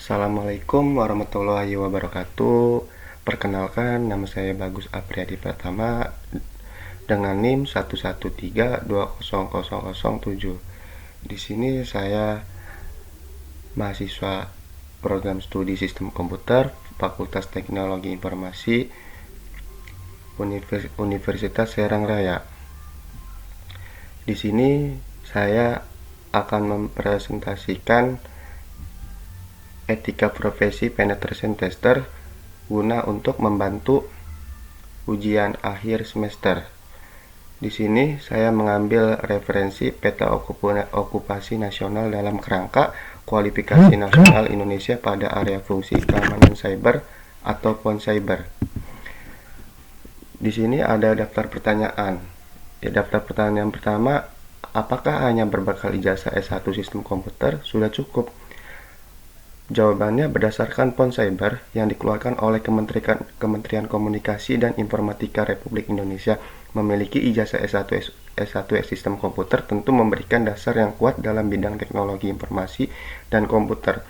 Assalamualaikum warahmatullahi wabarakatuh. Perkenalkan, nama saya Bagus Apriyadi Pratama dengan NIM 113200007. Di sini saya mahasiswa program studi Sistem Komputer, Fakultas Teknologi Informasi, Universitas Serang Raya. Di sini saya akan mempresentasikan etika profesi penetration tester guna untuk membantu ujian akhir semester. Di sini saya mengambil referensi peta okupasi nasional dalam kerangka kualifikasi nasional Indonesia pada area fungsi keamanan cyber atau PON-Cyber. Di sini ada daftar pertanyaan. Daftar pertanyaan pertama, apakah hanya berbekal ijazah S1 Sistem Komputer sudah cukup? Jawabannya berdasarkan PON-Cyber yang dikeluarkan oleh Kementerian Komunikasi dan Informatika Republik Indonesia, memiliki ijazah S1 Sistem Komputer tentu memberikan dasar yang kuat dalam bidang teknologi informasi dan komputer.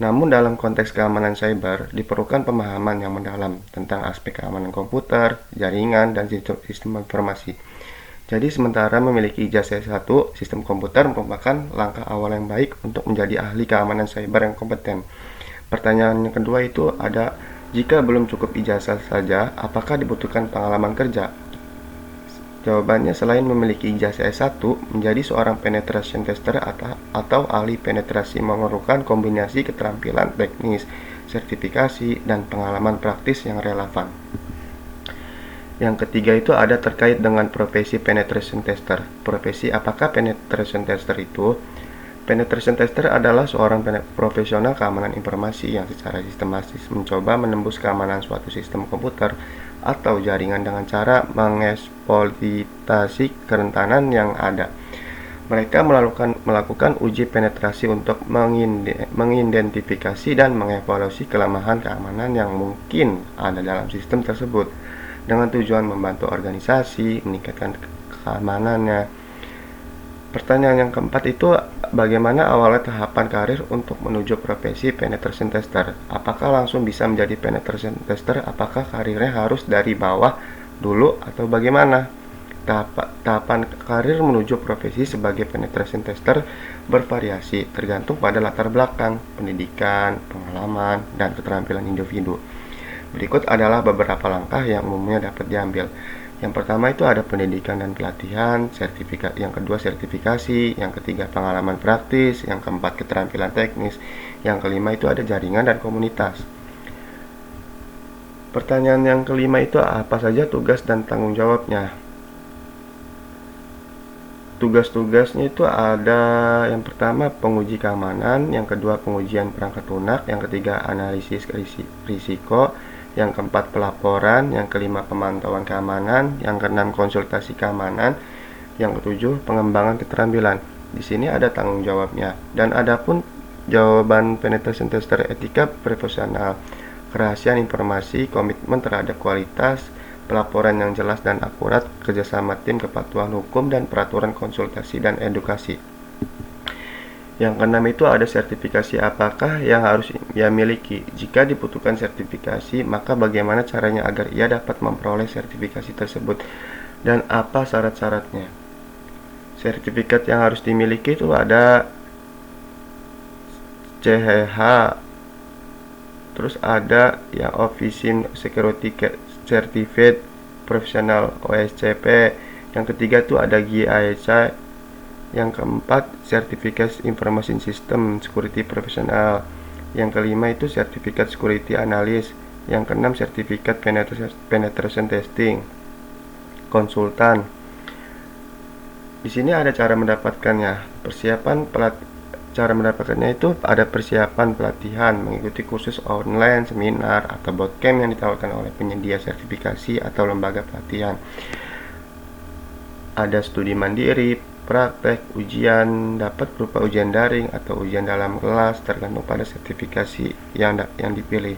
Namun dalam konteks keamanan cyber diperlukan pemahaman yang mendalam tentang aspek keamanan komputer, jaringan, dan sistem informasi. Jadi sementara memiliki ijazah S1 Sistem Komputer merupakan langkah awal yang baik untuk menjadi ahli keamanan cyber yang kompeten. Pertanyaan yang kedua itu ada, jika belum cukup ijazah saja, apakah dibutuhkan pengalaman kerja? Jawabannya, selain memiliki ijazah S1, menjadi seorang penetration tester atau ahli penetrasi memerlukan kombinasi keterampilan teknis, sertifikasi, dan pengalaman praktis yang relevan. Yang ketiga itu ada terkait dengan profesi penetration tester. Profesi apakah penetration tester itu? Penetration tester adalah seorang profesional keamanan informasi yang secara sistematis mencoba menembus keamanan suatu sistem komputer atau jaringan dengan cara mengeksploitasi kerentanan yang ada. Mereka melakukan uji penetrasi untuk mengidentifikasi dan mengevaluasi kelemahan keamanan yang mungkin ada dalam sistem tersebut, dengan tujuan membantu organisasi meningkatkan keamanannya. Pertanyaan yang keempat itu, bagaimana awalnya tahapan karir untuk menuju profesi penetration tester? Apakah langsung bisa menjadi penetration tester? Apakah karirnya harus dari bawah dulu atau bagaimana? Tahapan karir menuju profesi sebagai penetration tester bervariasi tergantung pada latar belakang, pendidikan, pengalaman, dan keterampilan individu. Berikut adalah beberapa langkah yang umumnya dapat diambil. Yang pertama itu ada pendidikan dan pelatihan, sertifikat. Yang kedua sertifikasi, yang ketiga pengalaman praktis, yang keempat keterampilan teknis, yang kelima itu ada jaringan dan komunitas. Pertanyaan yang kelima itu, apa saja tugas dan tanggung jawabnya? Tugas-tugasnya itu ada, yang pertama penguji keamanan, yang kedua pengujian perangkat lunak, yang ketiga analisis risiko, yang keempat pelaporan, yang kelima pemantauan keamanan, yang keenam konsultasi keamanan, yang ketujuh pengembangan keterampilan. Di sini ada tanggung jawabnya. Dan adapun jawaban penetration tester, etika profesional, kerahasiaan informasi, komitmen terhadap kualitas, pelaporan yang jelas dan akurat, kerjasama tim, kepatuhan hukum, dan peraturan konsultasi dan edukasi. Yang keenam itu ada sertifikasi, apakah yang harus ia miliki. Jika dibutuhkan sertifikasi, maka bagaimana caranya agar ia dapat memperoleh sertifikasi tersebut dan apa syarat-syaratnya. Sertifikat yang harus dimiliki itu ada CHH, terus ada yang Officin Security Certificate Professional OSCP, yang ketiga itu ada GISA, yang keempat sertifikat Information System Security Professional, yang kelima itu sertifikat Security Analyst, yang keenam sertifikat Penetration Testing Konsultan. Di sini ada cara mendapatkannya. Cara mendapatkannya itu ada persiapan pelatihan, mengikuti kursus online, seminar, atau bootcamp yang ditawarkan oleh penyedia sertifikasi atau lembaga pelatihan. Ada studi mandiri, praktek, ujian dapat berupa ujian daring atau ujian dalam kelas tergantung pada sertifikasi yang dipilih.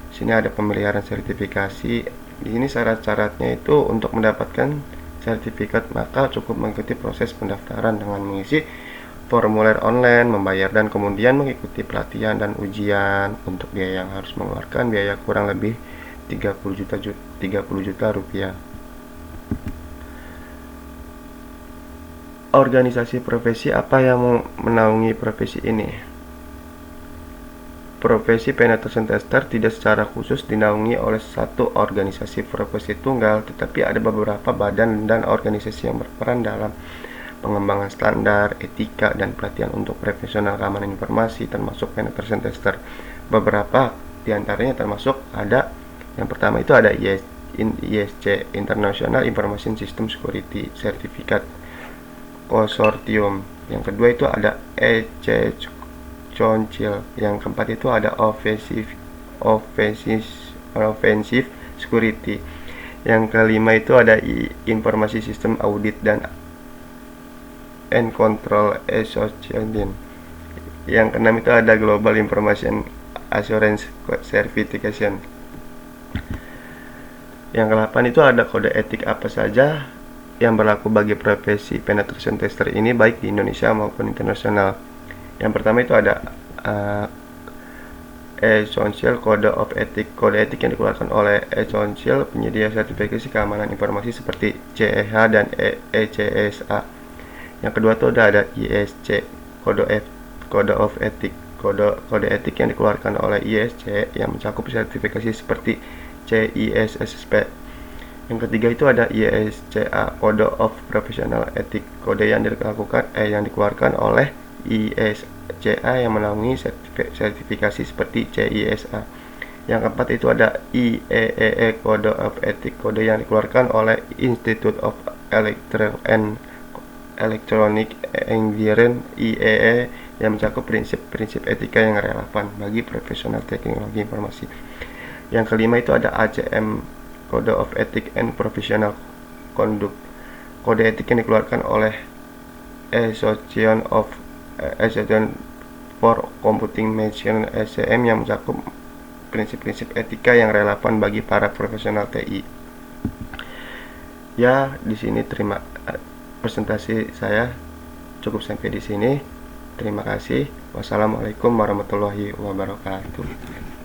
Di sini ada pemeliharaan sertifikasi. Di sini syarat-syaratnya itu untuk mendapatkan sertifikat maka cukup mengikuti proses pendaftaran dengan mengisi formulir online, membayar, dan kemudian mengikuti pelatihan dan ujian. Untuk biaya yang harus mengeluarkan biaya kurang lebih 30 juta rupiah. Organisasi profesi apa yang menaungi profesi ini? Profesi penetration tester tidak secara khusus dinaungi oleh satu organisasi profesi tunggal, tetapi ada beberapa badan dan organisasi yang berperan dalam pengembangan standar, etika, dan pelatihan untuk profesional keamanan informasi, termasuk penetration tester. Beberapa diantaranya termasuk ada, yang pertama itu ada ISC, International Information System Security Certificate Consortium. Yang kedua itu ada EC-Council. Yang keempat itu ada Offensive Security. Yang kelima itu ada Informasi Sistem Audit dan Control Association. Yang keenam itu ada Global Information Assurance Certification. Yang ke-8 itu ada kode etik apa saja yang berlaku bagi profesi penetration tester ini, baik di Indonesia maupun internasional. Yang pertama itu ada Essential Code of Ethics. Kode etik yang dikeluarkan oleh Essential, penyedia sertifikasi keamanan informasi seperti CEH dan ECSA. Yang kedua itu ada ISC, Code of Ethics. Kode etik yang dikeluarkan oleh ISC yang mencakup sertifikasi seperti CISSP. Yang ketiga itu ada ISCA, Code of Professional Ethics. Kode yang dikeluarkan oleh ISCA yang menaungi sertifikasi seperti CISA. Yang keempat itu ada IEEE, Code of Ethics. Kode yang dikeluarkan oleh Institute of Electronic Engineering (IEE) yang mencakup prinsip-prinsip etika yang relevan bagi profesional teknologi informasi. Yang kelima itu ada ACM, Code of Ethics and Professional Conduct. Kode etik yang dikeluarkan oleh Association for Computing Machine (ACM) yang mencakup prinsip-prinsip etika yang relevan bagi para profesional TI. Ya, di sini presentasi saya cukup sampai di sini. Terima kasih. Wassalamualaikum warahmatullahi wabarakatuh.